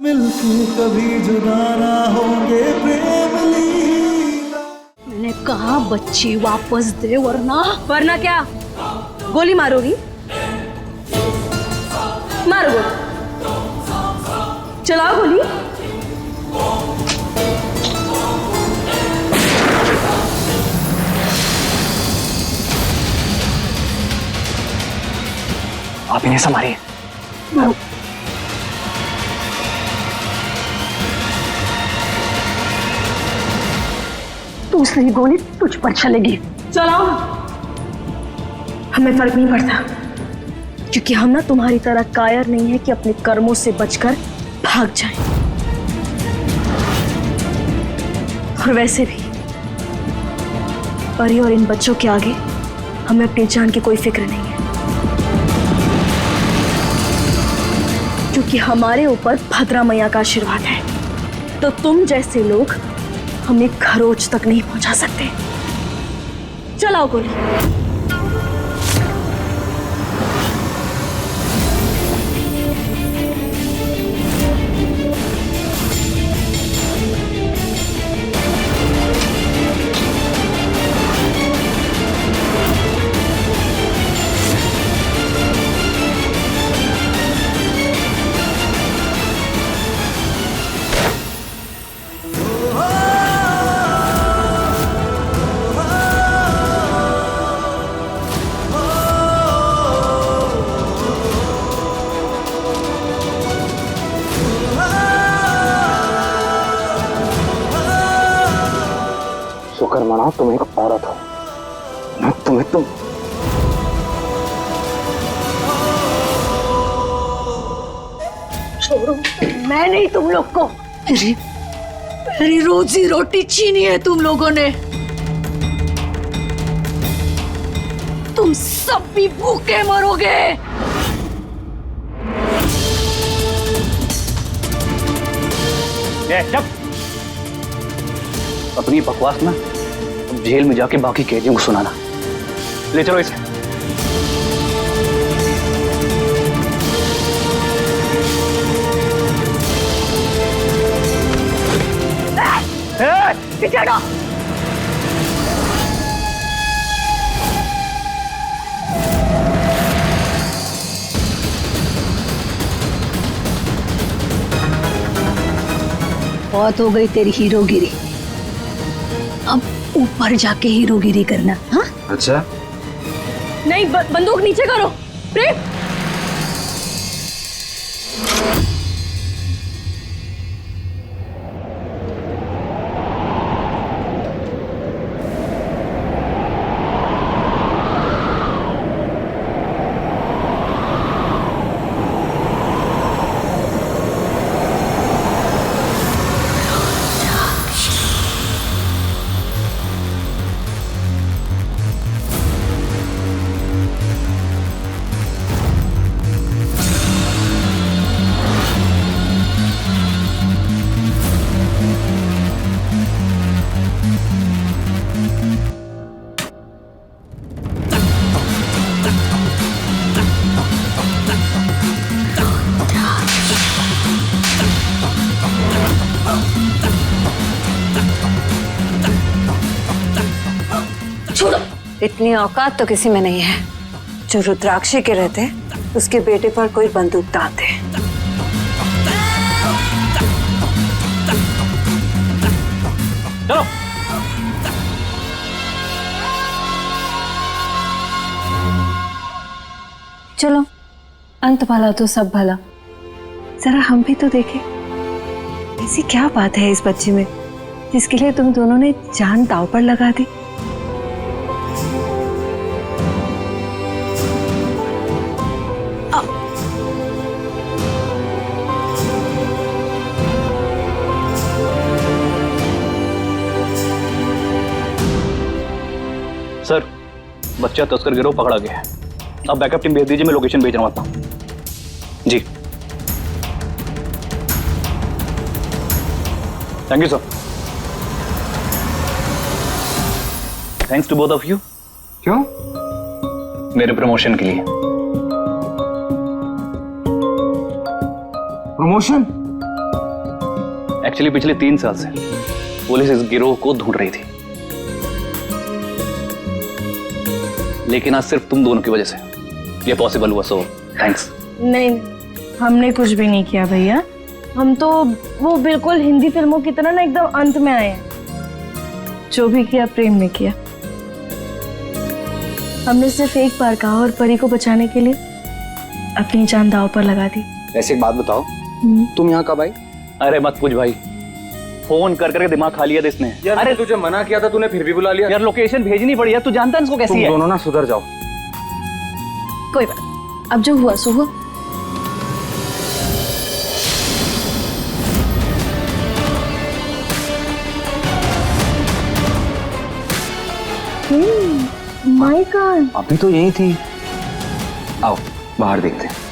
मिलके कभी जुदा ना होंगे प्रेम लीला। मैंने कहा बच्ची वापस दे, वरना क्या गोली मारोगी? मारो गोली, चलाओ गोली। आप इन्हें संभालिए। दूसरी गोली तुझ पर चलेगी। चलाओ, हमें फर्क नहीं पड़ता, क्योंकि हम ना तुम्हारी तरह कायर नहीं है कि अपने कर्मों से बचकर भाग जाएं। और वैसे भी परी और इन बच्चों के आगे हमें अपनी जान की कोई फिक्र नहीं है, क्योंकि हमारे ऊपर भद्रा मैया का आशीर्वाद है। तो तुम जैसे लोग हमें खरोच तक नहीं पहुंचा सकते। चलाओ गोली। शुक्र मनाओ तुम एक औरत हो, मैं तुम्हें छोड़ो, मैं नहीं तुम लोग को। मेरी रोजी रोटी छीनी है तुम लोगों ने। तुम सब भी भूखे मरोगे। चुप। अपनी बकवास ना तुम जेल में जाके बाकी कैदियों को सुनाना। ले चलो इसे। पीछे हटो। बहुत हो गई तेरी हीरोगिरी, अब ऊपर जाके हीरोगिरी करना। हाँ अच्छा, नहीं, बंदूक नीचे करो। प्रेम, छोड़ो। इतनी औकात तो किसी में नहीं है जो रुद्राक्षी के रहते उसके बेटे पर कोई बंदूक दाग दे। चलो। चलो, अंत भला तो सब भला। जरा हम भी तो देखें, ऐसी क्या बात है इस बच्चे में जिसके लिए तुम दोनों ने जान दांव पर लगा दी। सर, बच्चा तस्कर गिरोह पकड़ा गया है। अब बैकअप टीम भेज दीजिए, मैं लोकेशन भेज रहा हूं। जी, thank you sir. Thanks to both of you. क्यों? मेरे प्रमोशन के लिए। प्रमोशन? एक्चुअली पिछले 3 साल से पुलिस इस गिरोह को ढूंढ रही थी, लेकिन आज सिर्फ तुम दोनों की वजह से ये पॉसिबल हुआ, सो थैंक्स। नहीं, हमने कुछ भी नहीं किया भैया। हम तो वो बिल्कुल हिंदी फिल्मों की तरह ना एकदम अंत में आए हैं। जो भी किया प्रेम ने किया। हमने सिर्फ एक बार कहा और परी को बचाने के लिए अपनी जान दांव पर लगा दी। ऐसे एक बात बताओ, तुम यहाँ कब आई? अरे मत पूछ भाई, फोन कर करके दिमाग खा लिया था इसने। यार अरे तुझे मना किया था, तूने फिर भी बुला लिया। यार लोकेशन भेजनी पड़ी यार, तू जानता है इसको कैसी है। तुम दोनों ना सुधर जाओ। कोई बात, अब जो हुआ सो हुआ। माय गॉड, अभी तो यही थी। आओ बाहर देखते हैं।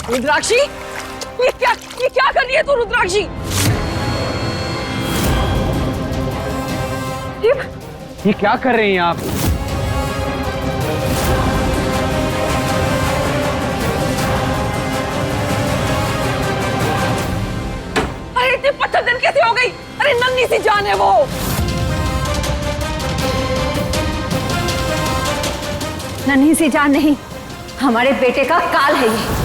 रुद्राक्षी, ये क्या कर रही है तू रुद्राक्षी? ये क्या कर रही हैं आप? अरे इतनी पत्थर दिल कैसे हो गई? अरे नन्ही सी जान है वो। नन्ही सी जान नहीं, हमारे बेटे का काल है ये।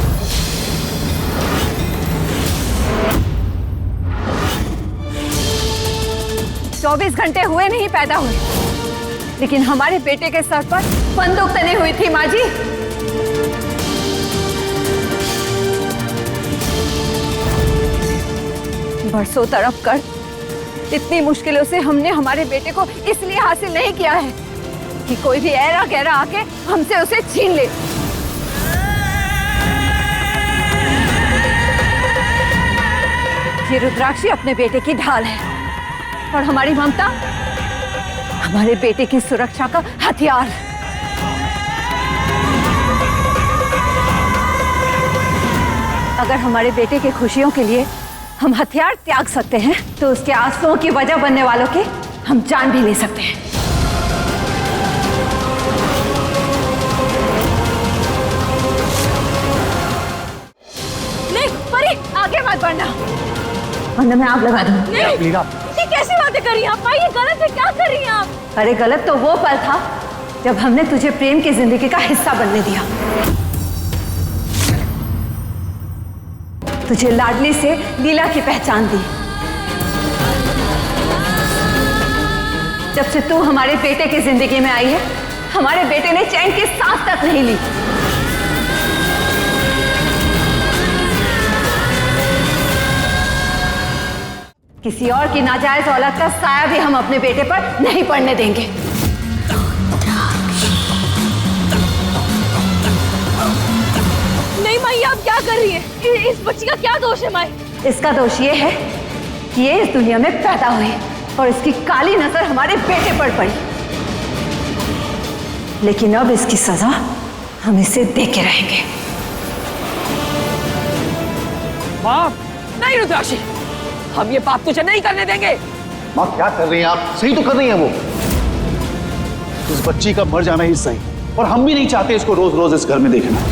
24 घंटे हुए नहीं पैदा हुए, लेकिन हमारे बेटे के सर पर बंदूक तनी हुई थी माँ जी। बरसों तड़प कर इतनी मुश्किलों से हमने हमारे बेटे को इसलिए हासिल नहीं किया है कि कोई भी ऐरा गहरा आके हमसे उसे छीन ले। ये रुद्राक्षी अपने बेटे की ढाल है और हमारी ममता हमारे बेटे की सुरक्षा का हथियार। अगर हमारे बेटे की खुशियों के लिए हम हथियार त्याग सकते हैं, तो उसके आंसुओं की वजह बनने वालों की हम जान भी ले सकते हैं। नहीं परी, आगे मत बढ़ना वरना मैं आग लगा दूंगी। ये कैसी बातें कर रही हैं आप? ये गलत है, क्या कर रही हैं आप? अरे गलत तो वो पल था जब हमने तुझे प्रेम की जिंदगी का हिस्सा बनने दिया। तुझे लाडली से लीला की पहचान दी। जब से तू हमारे बेटे की जिंदगी में आई है, हमारे बेटे ने चैन की सांस तक नहीं ली। किसी और की नाजायज औलाद का साया भी हम अपने बेटे पर नहीं पड़ने देंगे। नहीं माई, आप क्या कर रही हैं? इस बच्ची का क्या दोष है माई? इसका दोष ये है कि ये इस दुनिया में पैदा हुई और इसकी काली नजर हमारे बेटे पर पड़ी। लेकिन अब इसकी सजा हम इसे दे के रहेंगे। माँ नहीं रुद्राक्षी, हम ये पाप तुझे नहीं करने देंगे। माँ क्या कर रही हैं आप? सही तो कर रही हैं वो। इस बच्ची का मर जाना ही सही, और हम भी नहीं चाहते इसको रोज रोज इस घर में देखना।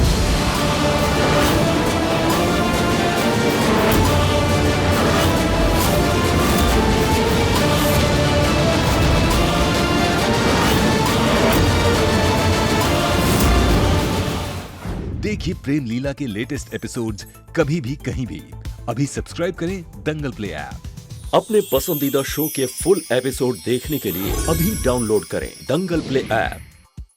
देखिए प्रेम लीला के लेटेस्ट एपिसोड्स कभी भी कहीं भी। अभी सब्सक्राइब करें दंगल प्ले ऐप। अपने पसंदीदा शो के फुल एपिसोड देखने के लिए अभी डाउनलोड करें दंगल प्ले ऐप।